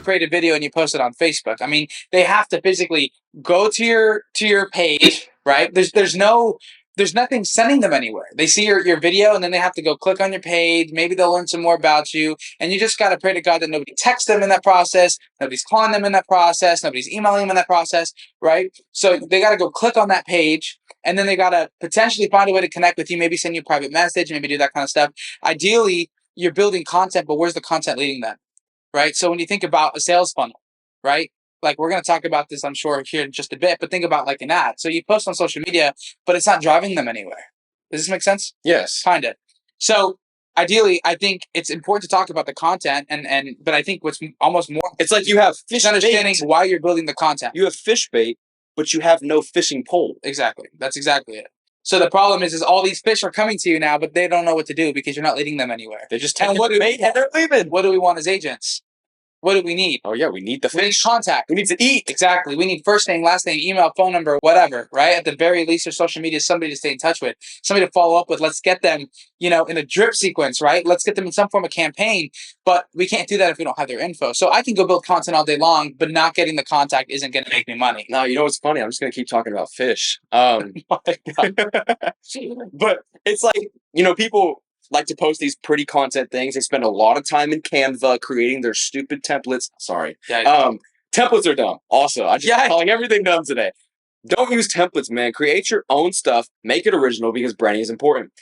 don't create a video and you post it on Facebook. I mean, they have to physically go to your page, right? There's nothing sending them anywhere. They see your video and then they have to go click on your page. Maybe they'll learn some more about you. And you just got to pray to God that nobody texts them in that process. Nobody's calling them in that process. Nobody's emailing them in that process, right? So they got to go click on that page. And then they got to potentially find a way to connect with you, maybe send you a private message, maybe do that kind of stuff. Ideally, you're building content, but where's the content leading them, right? So when you think about a sales funnel, right? Like we're going to talk about this, I'm sure, here in just a bit, but think about like an ad. So you post on social media, but it's not driving them anywhere. Does this make sense? Yes. Kind of. So ideally, I think it's important to talk about the content, but I think what's almost more, it's like you have fish understanding bait. why you're building the content. You have fish bait, but you have no fishing pole. Exactly. That's exactly it. So the problem is all these fish are coming to you now, but they don't know what to do because you're not leading them anywhere. They're just taking the bait and they're leaving. What do we want as agents? What do we need? Oh yeah, we need the fish. We need contact. We need to eat. Exactly. We need first name, last name, email, phone number, whatever, right? At the very least, there's social media, somebody to stay in touch with, somebody to follow up with. Let's get them, in a drip sequence, right? Let's get them in some form of campaign, but we can't do that if we don't have their info. So I can go build content all day long, but not getting the contact isn't going to make me money. No, you know what's funny? I'm just going to keep talking about fish. But it's like, people like to post these pretty content things. They spend a lot of time in Canva creating their stupid templates. Sorry. Yeah. Templates are dumb. Also, I'm just calling everything dumb today. Don't use templates, man. Create your own stuff. Make it original because branding is important.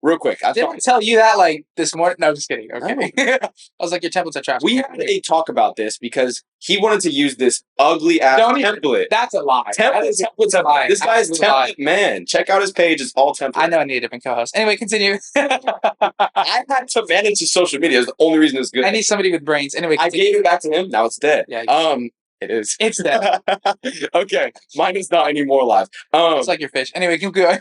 Real quick. Didn't I tell you that like this morning? No, just kidding. Okay. I was like, your templates are trash. We had a talk about this because he wanted to use this ugly ass template. That's a lie. Templates a lie. This guy's template man. Check out his page. It's all templates. I know I need a different co-host. Anyway, continue. I had to manage his social media. It's the only reason it's good. I need somebody with brains. Anyway, continue. I gave it back to him. Now it's dead. Yeah. It is. It's dead. Okay. Mine is not anymore live. It's like your fish. Anyway, keep going.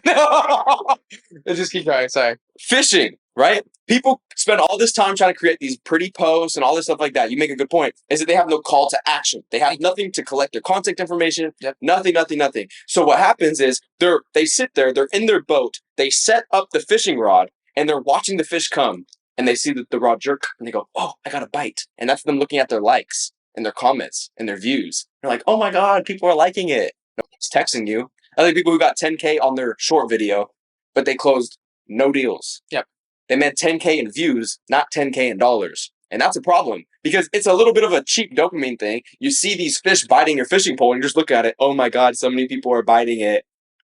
Let's just keep going. Sorry. Fishing, right? People spend all this time trying to create these pretty posts and all this stuff like that. You make a good point. Is that they have no call to action. They have nothing to collect their contact information. Yep. Nothing. So what happens is they sit there, they're in their boat, they set up the fishing rod, and they're watching the fish come, and they see the rod jerk, and they go, oh, I got a bite. And that's them looking at their likes and their comments and their views. They're like, oh my God, people are liking it. No one's texting you. Other people who got 10K on their short video, but they closed no deals. Yep. They meant 10K in views, not 10K in dollars. And that's a problem because it's a little bit of a cheap dopamine thing. You see these fish biting your fishing pole and you just look at it. Oh my God, so many people are biting it,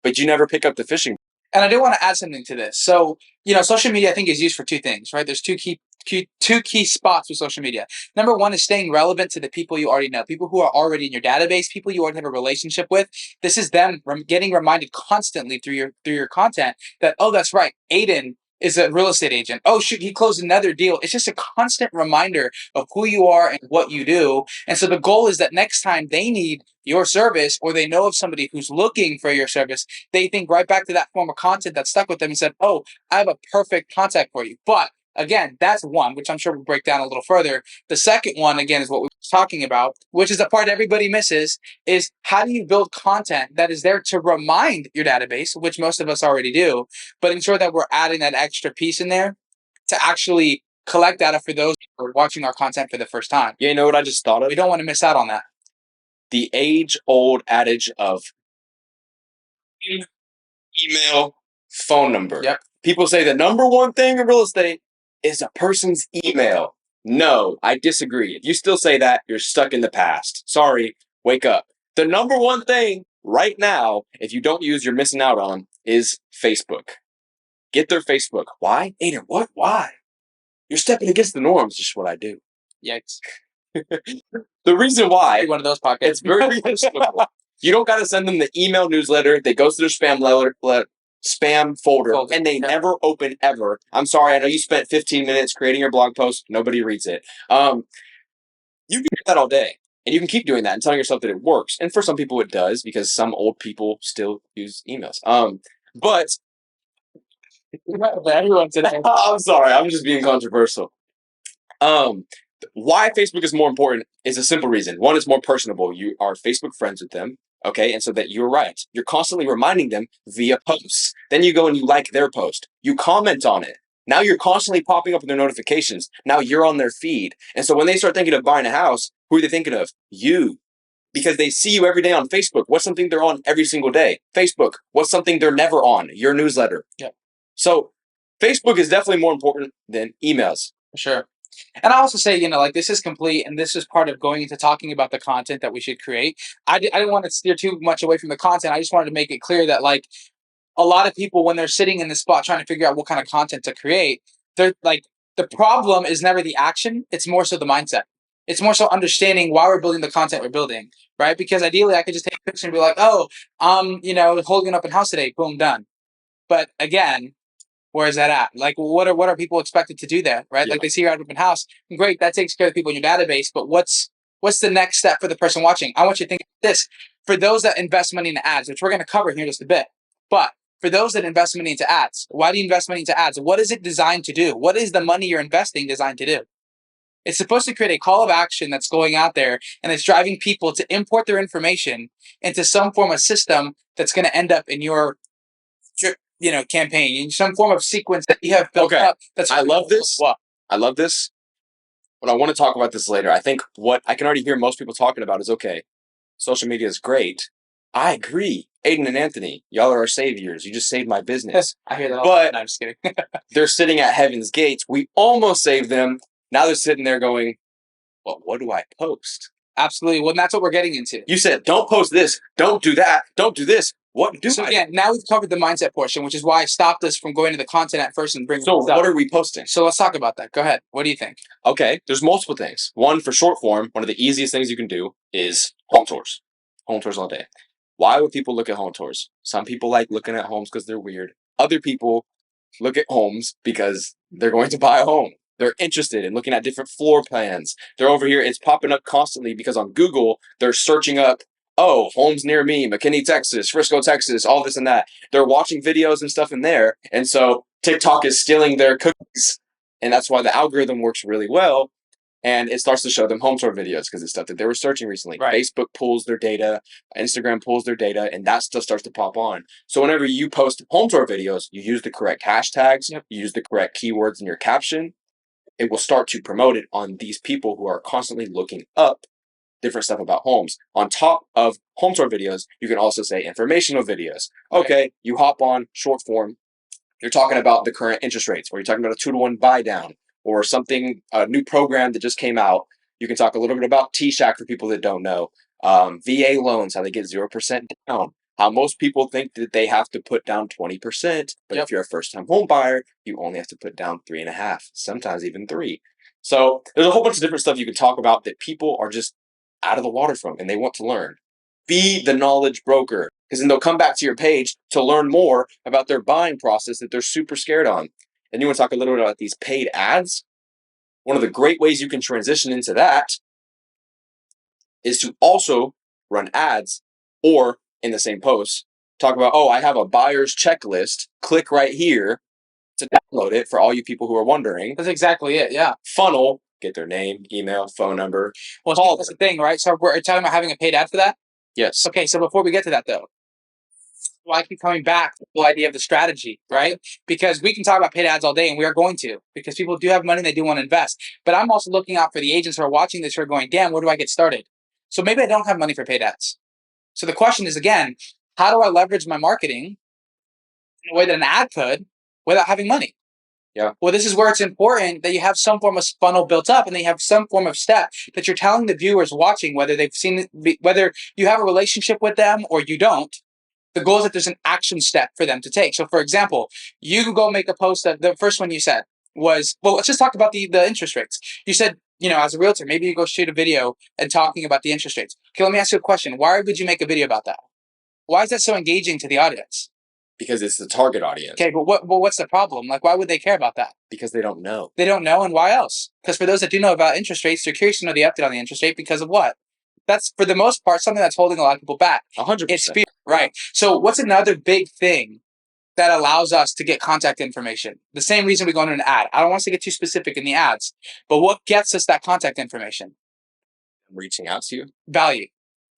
but you never pick up the fishing. And I do want to add something to this. So, social media, I think, is used for two things, right? There's two key spots with social media. Number one is staying relevant to the people you already know, people who are already in your database, people you already have a relationship with. This is them getting reminded constantly through your content that, oh, that's right, Aiden is a real estate agent. Oh, shoot, he closed another deal. It's just a constant reminder of who you are and what you do. And so the goal is that next time they need your service or they know of somebody who's looking for your service, they think right back to that form of content that stuck with them and said, oh, I have a perfect contact for you. But again, that's one, which I'm sure we'll break down a little further. The second one, again, is what we were talking about, which is the part everybody misses, is how do you build content that is there to remind your database, which most of us already do, but ensure that we're adding that extra piece in there to actually collect data for those who are watching our content for the first time. Yeah, you know what I just thought of? We don't want to miss out on that. The age-old adage of email, phone number. Yep. People say the number one thing in real estate is a person's email. No, I disagree. If you still say that, you're stuck in the past. Sorry, wake up. The number one thing right now, if you don't use, you're missing out on, is Facebook. Get their Facebook. Why? Aiden, what? Why? You're stepping against the norms. Just what I do. Yikes. The reason why, one of those podcasts. It's very simple. You don't got to send them the email newsletter. They go to their spam folder, and they never open ever. I'm sorry, I know you spent 15 minutes creating your blog post. Nobody reads it. You can do that all day, and you can keep doing that and telling yourself that it works. And for some people, it does because some old people still use emails. But everyone today. I'm sorry, I'm just being controversial. Why Facebook is more important is a simple reason. One, it's more personable. You are Facebook friends with them. Okay, and so that you're right. You're constantly reminding them via posts. Then you go and you like their post. You comment on it. Now you're constantly popping up in their notifications. Now you're on their feed. And so when they start thinking of buying a house, who are they thinking of? You. Because they see you every day on Facebook. What's something they're on every single day? Facebook. What's something they're never on? Your newsletter. Yeah. So Facebook is definitely more important than emails. For sure. And I also say, like this is complete, and this is part of going into talking about the content that we should create. I didn't want to steer too much away from the content. I just wanted to make it clear that like a lot of people, when they're sitting in the spot trying to figure out what kind of content to create, they're like, the problem is never the action. It's more so the mindset. It's more so understanding why we're building the content we're building, right? Because ideally I could just take a picture and be like, oh, holding an open house today, boom, done. But again, where is that at? Like, what are people expected to do there, right? Yeah. Like they see you're at open house, great, that takes care of the people in your database. But what's the next step for the person watching? I want you to think of this for those that invest money into ads, which we're going to cover here in just a bit. But for those that invest money into ads, why do you invest money into ads? What is it designed to do? What is the money you're investing designed to do? It's supposed to create a call of action that's going out there and it's driving people to import their information into some form of system that's going to end up in your campaign, in some form of sequence that you have built up. I love this. I love this. But I want to talk about this later. I think what I can already hear most people talking about is, okay, social media is great. I agree. Aiden and Anthony, y'all are our saviors. You just saved my business. I hear that. But no, I'm just kidding. They're sitting at heaven's gates. We almost saved them. Now they're sitting there going, well, what do I post? Absolutely. Well, that's what we're getting into. You said, don't post this. Don't do that. Don't do this. What do so I? Again, now we've covered the mindset portion, which is why I stopped us from going to the content at first and bringing So what are we posting? So let's talk about that. Go ahead. What do you think? Okay, there's multiple things. One, for short form, one of the easiest things you can do is home tours. Home tours all day. Why would people look at home tours? Some people like looking at homes because they're weird. Other people look at homes because they're going to buy a home. They're interested in looking at different floor plans. They're over here. It's popping up constantly because on Google, they're searching up, oh, homes near me, McKinney, Texas, Frisco, Texas, all this and that. They're watching videos and stuff in there. And so TikTok is stealing their cookies. And that's why the algorithm works really well. And it starts to show them home tour videos because it's stuff that they were searching recently. Right. Facebook pulls their data, Instagram pulls their data, and that stuff starts to pop on. So whenever you post home tour videos, you use the correct hashtags, you use the correct keywords in your caption, it will start to promote it on these people who are constantly looking up different stuff about homes. On top of home tour videos, you can also say informational videos. Okay, you hop on short form, you're talking about the current interest rates, or you're talking about a 2-to-1 buy down, or something, a new program that just came out. You can talk a little bit about T-Shack for people that don't know. VA loans, how they get 0% down. How most people think that they have to put down 20%, but if you're a first-time home buyer, you only have to put down 3.5, sometimes even 3. So there's a whole bunch of different stuff you can talk about that people are just out of the water from, and they want to learn. Be the knowledge broker, because then they'll come back to your page to learn more about their buying process that they're super scared on. And you want to talk a little bit about these paid ads? One of the great ways you can transition into that is to also run ads, or in the same post, talk about, oh, I have a buyer's checklist. Click right here to download it for all you people who are wondering. That's exactly it, yeah. Funnel, get their name, email, phone number. Well, that's the thing, right? So we're talking about having a paid ad for that? Yes. Okay, so before we get to that, though, I keep coming back to the whole idea of the strategy, right? Because we can talk about paid ads all day, and we are going to, because people do have money, they do want to invest. But I'm also looking out for the agents who are watching this who are going, damn, where do I get started? So maybe I don't have money for paid ads. So the question is, again, how do I leverage my marketing in a way that an ad could without having money? Yeah. Well, this is where it's important that you have some form of funnel built up, and then you have some form of step that you're telling the viewers watching, whether they've seen it, whether you have a relationship with them or you don't. The goal is that there's an action step for them to take. So, for example, you go make a post that the first one you said was, well, let's just talk about the interest rates. You said, as a realtor, maybe you go shoot a video and talking about the interest rates. Okay, let me ask you a question. Why would you make a video about that? Why is that so engaging to the audience? Because it's the target audience. Okay, but what's the problem? Like, why would they care about that? Because they don't know. They don't know, and why else? Because for those that do know about interest rates, they're curious to know the update on the interest rate because of what? That's, for the most part, something that's holding a lot of people back. 100%. It's fear, right? So what's another big thing that allows us to get contact information? The same reason we go into an ad. I don't want us to get too specific in the ads, but what gets us that contact information? Reaching out to you? Value.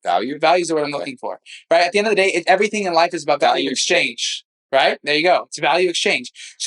Value? Value is what I'm looking for, right? At the end of the day, everything in life is about value exchange, right? There you go. It's value exchange. So